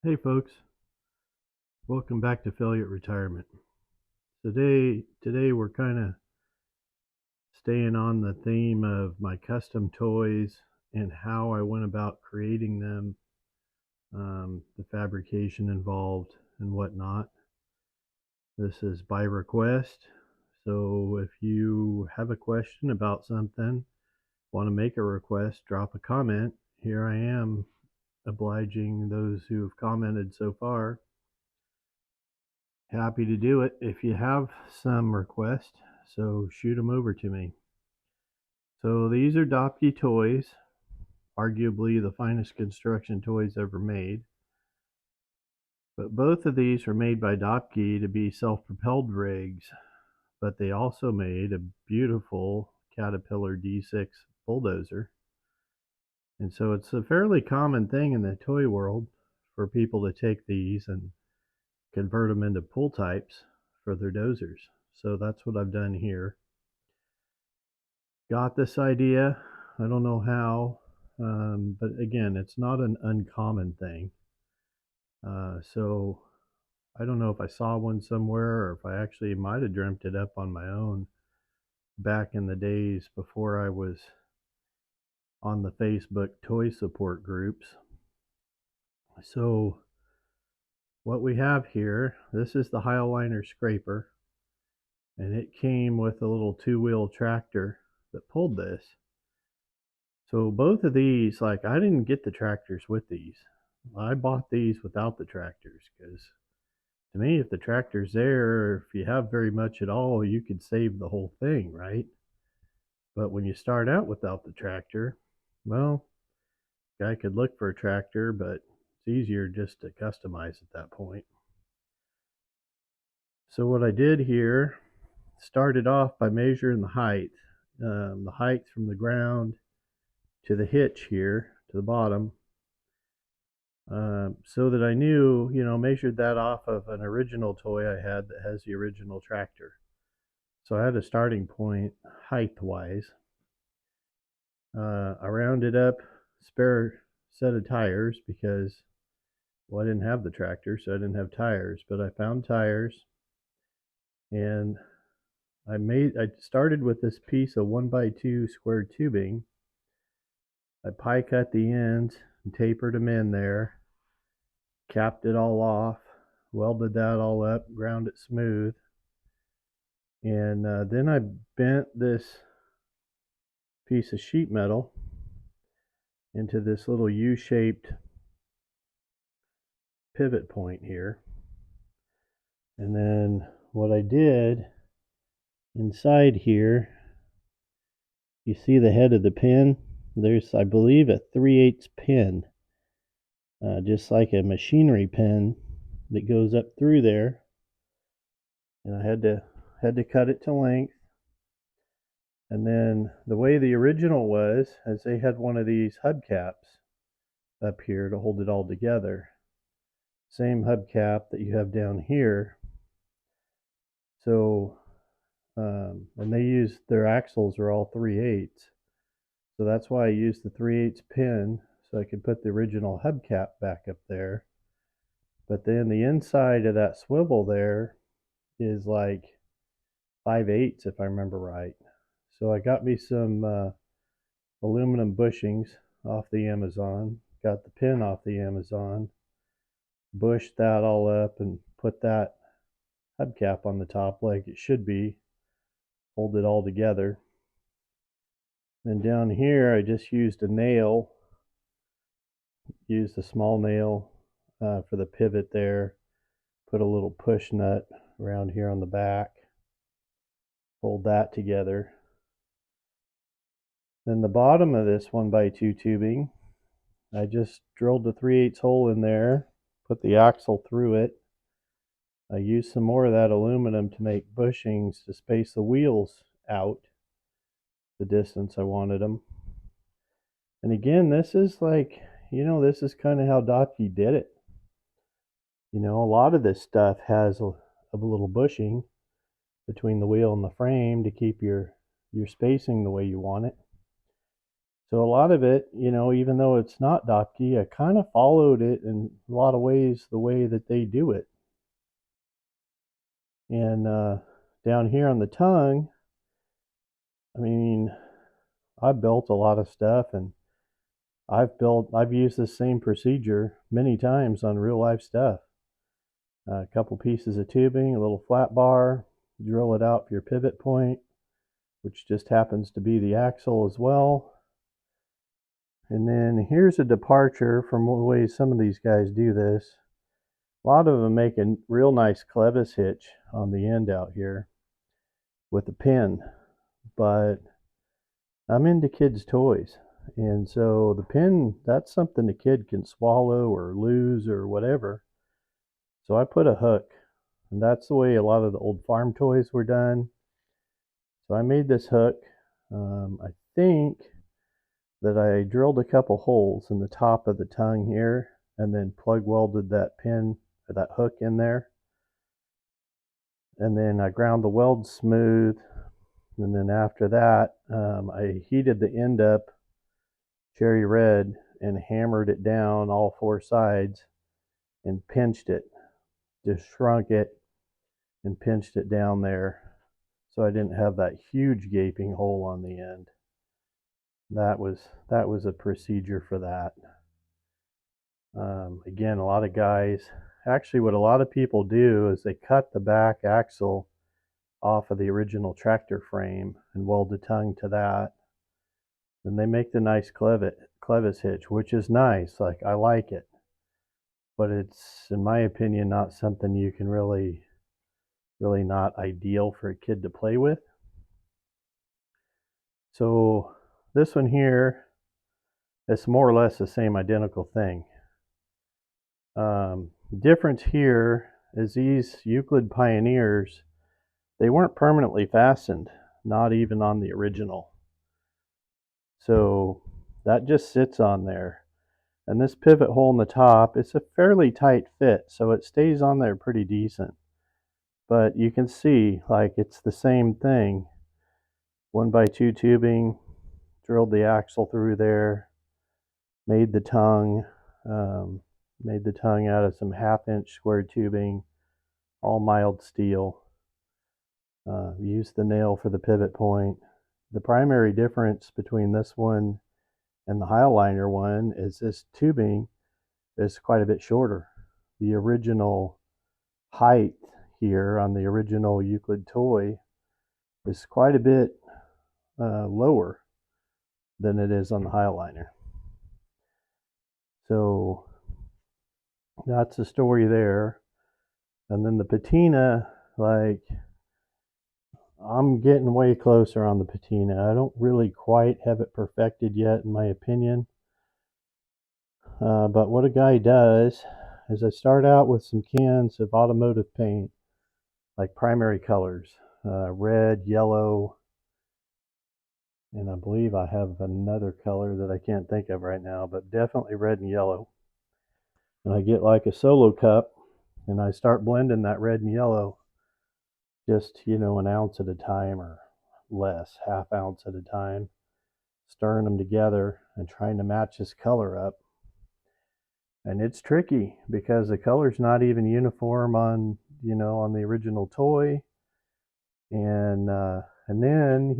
Hey folks, welcome back to Failure Retirement. Today we're kind of staying on the theme of my custom toys and how I went about creating them, the fabrication involved and whatnot. This is by request, so if you have a question about something, want to make a request, drop a comment. Here I am, obliging those who have commented so far. Happy to do it if you have some requests, so shoot them over to me. So these are Doepke toys, arguably the finest construction toys ever made. But both of these were made by Doepke to be self-propelled rigs, but they also made a beautiful Caterpillar D6 bulldozer. And so it's a fairly common thing in the toy world for people to take these and convert them into pull types for their dozers. So that's what I've done here. Got this idea. I don't know how, but again, it's not an uncommon thing. So I don't know if I saw one somewhere or if I actually might have dreamt it up on my own back in the days before I was on the Facebook toy support groups. So what we have here, this is the Highliner scraper, and it came with a little two-wheel tractor that pulled this. So both of these, like, I didn't get the tractors with these. I bought these without the tractors because to me, if the tractor's there, if you have very much at all, you could save the whole thing, right? But when you start out without the tractor, well, guy could look for a tractor, but it's easier just to customize at that point. So what I did here, started off by measuring the height from the ground to the hitch here to the bottom, so that I knew, measured that off of an original toy I had that has the original tractor. So I had a starting point height wise. I rounded up spare set of tires because, well, I didn't have the tractor, so I didn't have tires, but I found tires, and I started with this piece of 1x2 square tubing. I pie cut the ends and tapered them in there, capped it all off, welded that all up, ground it smooth, and then I bent this piece of sheet metal into this little U-shaped pivot point here. And then what I did inside here, you see the head of the pin? There's, I believe, a 3/8 pin, just like a machinery pin that goes up through there. And I had to cut it to length. And then the way the original was, is they had one of these hubcaps up here to hold it all together. Same hubcap that you have down here. So, and they use, their axles are all 3/8. So that's why I used the 3/8 pin, so I could put the original hubcap back up there. But then the inside of that swivel there is like 5/8 if I remember right. So I got me some aluminum bushings off the Amazon, got the pin off the Amazon, bushed that all up and put that hubcap on the top like it should be, hold it all together. Then down here I just used a nail, used a small nail for the pivot there, put a little push nut around here on the back, hold that together. Then the bottom of this 1x2 tubing, I just drilled the 3/8 hole in there, put the axle through it. I used some more of that aluminum to make bushings to space the wheels out the distance I wanted them. And again, this is like, this is kind of how Doepke did it. A lot of this stuff has a little bushing between the wheel and the frame to keep your spacing the way you want it. So a lot of it, even though it's not Doepke, I kind of followed it in a lot of ways the way that they do it. And down here on the tongue, I mean, I built a lot of stuff, and I've used the same procedure many times on real life stuff. A couple pieces of tubing, a little flat bar, drill it out for your pivot point, which just happens to be the axle as well. And then here's a departure from the way some of these guys do this. A lot of them make a real nice clevis hitch on the end out here with a pin, but I'm into kids' toys. And so the pin, that's something the kid can swallow or lose or whatever. So I put a hook, and that's the way a lot of the old farm toys were done. So I made this hook. I think that I drilled a couple holes in the top of the tongue here and then plug welded that pin or that hook in there. And then I ground the weld smooth. And then after that, I heated the end up cherry red and hammered it down all four sides and pinched it. Just shrunk it and pinched it down there so I didn't have that huge gaping hole on the end. That was a procedure for that. Again, a lot of guys, actually what a lot of people do is they cut the back axle off of the original tractor frame and weld the tongue to that. Then they make the nice clevis hitch, which is nice. Like, I like it, but it's, in my opinion, not something you can really not ideal for a kid to play with. So this one here, it's more or less the same identical thing. Difference here is these Euclid Pioneers, they weren't permanently fastened, not even on the original. So that just sits on there. And this pivot hole in the top, it's a fairly tight fit, so it stays on there pretty decent. But you can see, like, it's the same thing. 1x2 tubing, drilled the axle through there, made the tongue out of some 1/2 inch square tubing, all mild steel. Used the nail for the pivot point. The primary difference between this one and the Highliner one is this tubing is quite a bit shorter. The original height here on the original Euclid toy is quite a bit lower than it is on the Highliner. So that's the story there. And then the patina, like, I'm getting way closer on the patina. I don't really quite have it perfected yet, in my opinion. But what a guy does is I start out with some cans of automotive paint, like primary colors, red, yellow, and I believe I have another color that I can't think of right now, but definitely red and yellow. And I get like a solo cup, and I start blending that red and yellow, just, an ounce at a time or less, 1/2 ounce at a time, stirring them together and trying to match this color up. And it's tricky because the color's not even uniform on, on the original toy. And then,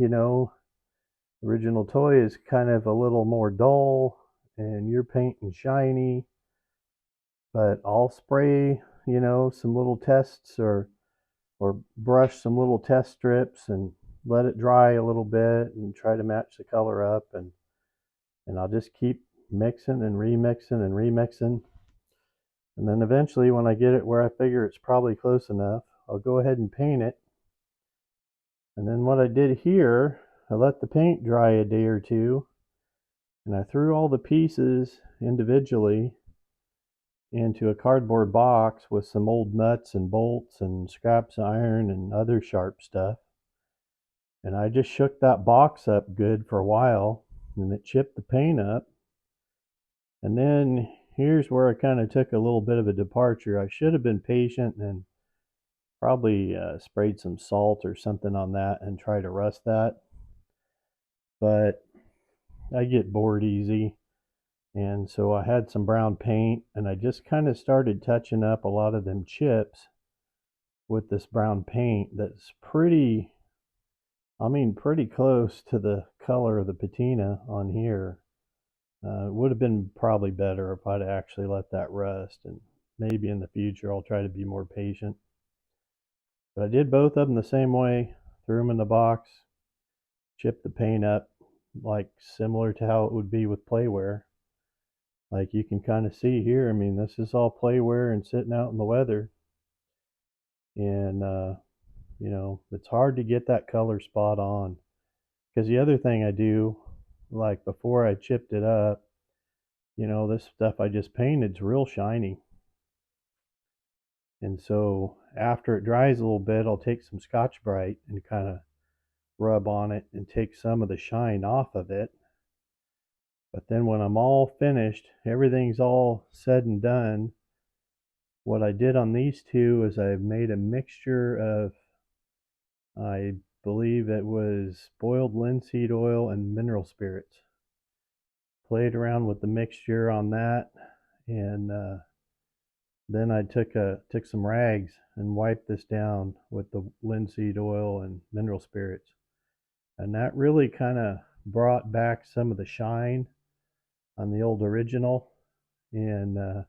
original toy is kind of a little more dull and you're painting shiny, but I'll spray, some little tests or brush some little test strips and let it dry a little bit and try to match the color up, and I'll just keep mixing and remixing and remixing. And then eventually when I get it where I figure it's probably close enough, I'll go ahead and paint it. And then what I did here, I let the paint dry a day or two, and I threw all the pieces individually into a cardboard box with some old nuts and bolts and scraps of iron and other sharp stuff. And I just shook that box up good for a while, and it chipped the paint up. And then here's where I kind of took a little bit of a departure. I should have been patient and probably sprayed some salt or something on that and try to rust that. But I get bored easy, and so I had some brown paint, and I just kind of started touching up a lot of them chips with this brown paint that's pretty, I mean, pretty close to the color of the patina on here. It would have been probably better if I'd actually let that rust, and maybe in the future I'll try to be more patient. But I did both of them the same way, threw them in the box, chipped the paint up, like similar to how it would be with playware. Like you can kind of see here, I mean, this is all playware and sitting out in the weather. And, you know, it's hard to get that color spot on. Because the other thing I do, like before I chipped it up, you know, this stuff I just painted is real shiny. And so after it dries a little bit, I'll take some Scotch-Brite and kind of rub on it and take some of the shine off of it. But then when I'm all finished, everything's all said and done, what I did on these two is I made a mixture of, I believe it was boiled linseed oil and mineral spirits. Played around with the mixture on that, and then I took some rags and wiped this down with the linseed oil and mineral spirits, and that really kind of brought back some of the shine on the old original. And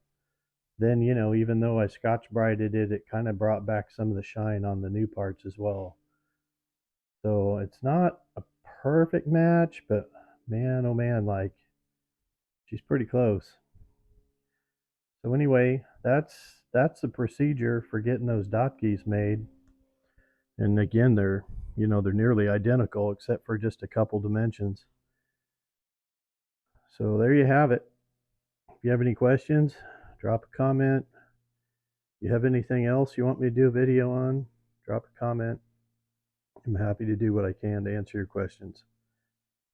then, you know, even though I Scotch-Brited it, it kind of brought back some of the shine on the new parts as well. So it's not a perfect match, but man, oh man, like she's pretty close. So anyway, that's the procedure for getting those Doepkes made. And again, they're, you know, they're nearly identical except for just a couple dimensions. So there you have it. If you have any questions, drop a comment. If you have anything else you want me to do a video on, drop a comment. I'm happy to do what I can to answer your questions.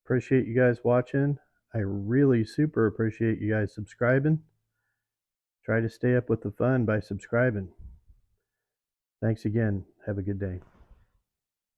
Appreciate you guys watching. I really super appreciate you guys subscribing. Try to stay up with the fun by subscribing. Thanks again. Have a good day.